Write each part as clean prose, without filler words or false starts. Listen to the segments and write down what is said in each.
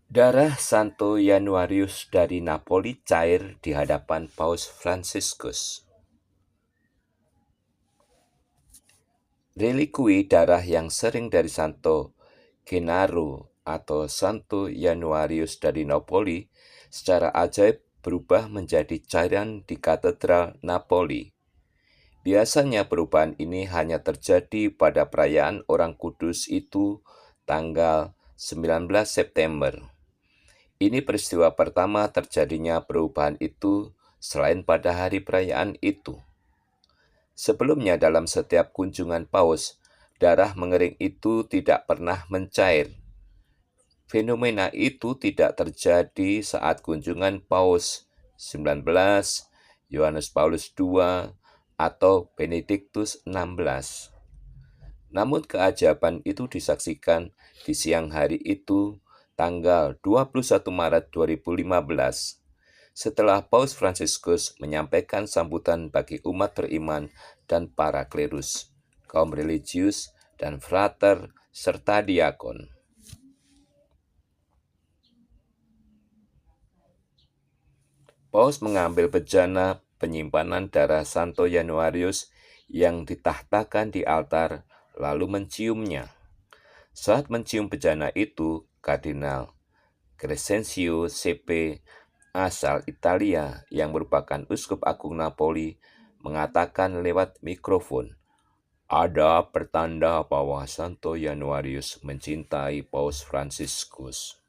Darah Santo Januarius dari Napoli cair di hadapan Paus Fransiskus. Relikui darah yang sering dari Santo Gennaro atau Santo Januarius dari Napoli secara ajaib berubah menjadi cairan di Katedral Napoli. Biasanya perubahan ini hanya terjadi pada perayaan Orang Kudus itu tanggal 19 September. Ini peristiwa pertama terjadinya perubahan itu selain pada hari perayaan itu. Sebelumnya dalam setiap kunjungan paus, darah mengering itu tidak pernah mencair. Fenomena itu tidak terjadi saat kunjungan paus 19, Yohanes Paulus II, atau Benediktus XVI. Namun keajaiban itu disaksikan di siang hari itu, tanggal 21 Maret 2015, setelah Paus Fransiskus menyampaikan sambutan bagi umat beriman dan para klerus, kaum religius, dan frater, serta diakon. Paus mengambil bejana penyimpanan darah Santo Januarius yang ditahtakan di altar, lalu menciumnya. Saat mencium bejana itu, Kardinal Crescenzio CP asal Italia yang merupakan Uskup Agung Napoli mengatakan lewat mikrofon, ada pertanda bahwa Santo Januarius mencintai Paus Fransiskus.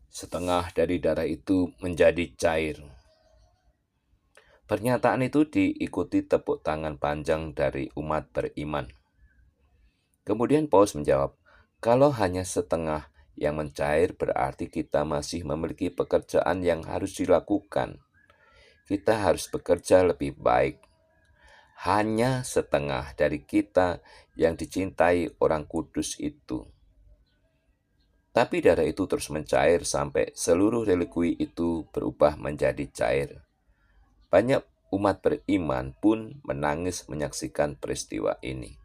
Setengah dari darah itu menjadi cair. Pernyataan itu diikuti tepuk tangan panjang dari umat beriman. Kemudian Paus menjawab, kalau hanya setengah yang mencair berarti kita masih memiliki pekerjaan yang harus dilakukan. Kita harus bekerja lebih baik. Hanya setengah dari kita yang dicintai Orang Kudus itu. Tapi darah itu terus mencair sampai seluruh relikui itu berubah menjadi cair. Banyak umat beriman pun menangis menyaksikan peristiwa ini.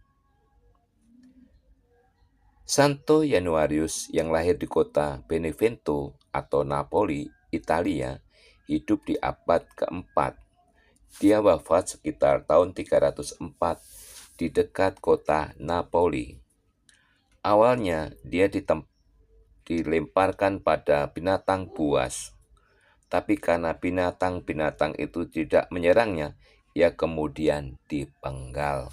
Santo Januarius yang lahir di kota Benevento atau Napoli, Italia, hidup di abad keempat. Dia wafat sekitar tahun 304 di dekat kota Napoli. Awalnya dia dilemparkan pada binatang buas. Tapi karena binatang-binatang itu tidak menyerangnya, ia kemudian dipenggal.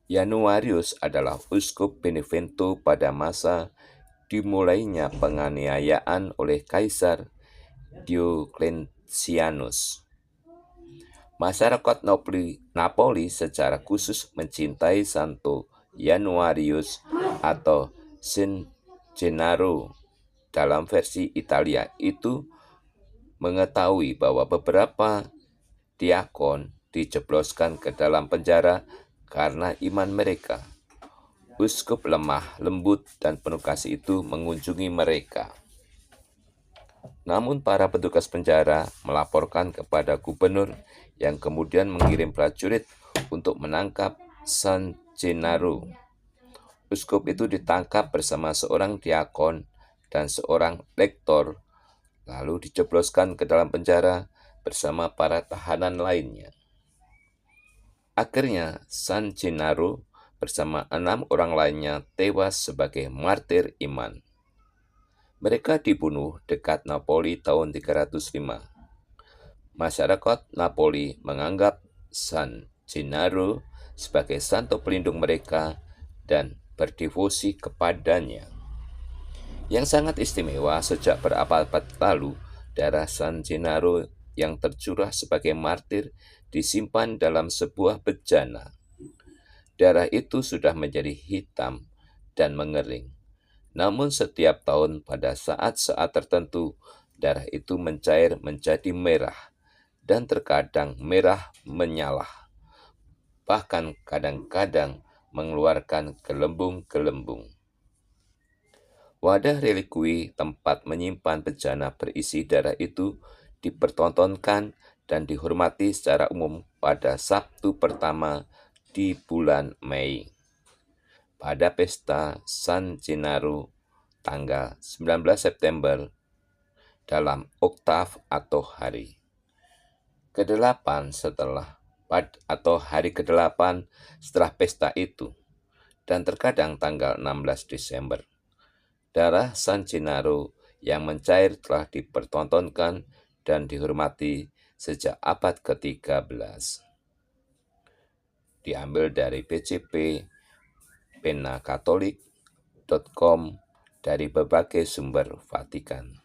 Januarius adalah uskup Benevento pada masa dimulainya penganiayaan oleh Kaisar Diocletianus. Masyarakat Napoli secara khusus mencintai Santo Januarius atau San Gennaro dalam versi Italia itu mengetahui bahwa beberapa diakon dijebloskan ke dalam penjara karena iman mereka. Uskup lemah, lembut, dan penuh kasih itu mengunjungi mereka. Namun para petugas penjara melaporkan kepada gubernur yang kemudian mengirim prajurit untuk menangkap San Gennaro. Uskup itu ditangkap bersama seorang diakon dan seorang lektor, lalu dijebloskan ke dalam penjara bersama para tahanan lainnya. Akhirnya, San Gennaro bersama 6 orang lainnya tewas sebagai martir iman. Mereka dibunuh dekat Napoli tahun 305. Masyarakat Napoli menganggap San Gennaro sebagai santo pelindung mereka dan berdevosi kepadanya. Yang sangat istimewa, sejak berabad-abad lalu, darah San Gennaro yang tercurah sebagai martir disimpan dalam sebuah bejana. Darah itu sudah menjadi hitam dan mengering. Namun setiap tahun pada saat-saat tertentu, darah itu mencair menjadi merah, dan terkadang merah menyala. Bahkan kadang-kadang mengeluarkan gelembung-gelembung. Wadah relikui tempat menyimpan bejana berisi darah itu dipertontonkan dan dihormati secara umum pada Sabtu pertama di bulan Mei. pada pesta San Gennaro tanggal 19 September dalam oktav atau hari ke-8 atau hari ke-8 setelah pesta itu, dan terkadang tanggal 16 Desember. Darah San Gennaro yang mencair telah dipertontonkan dan dihormati sejak abad ke-13. Diambil dari PCP, penakatolik.com, dari berbagai sumber Vatikan.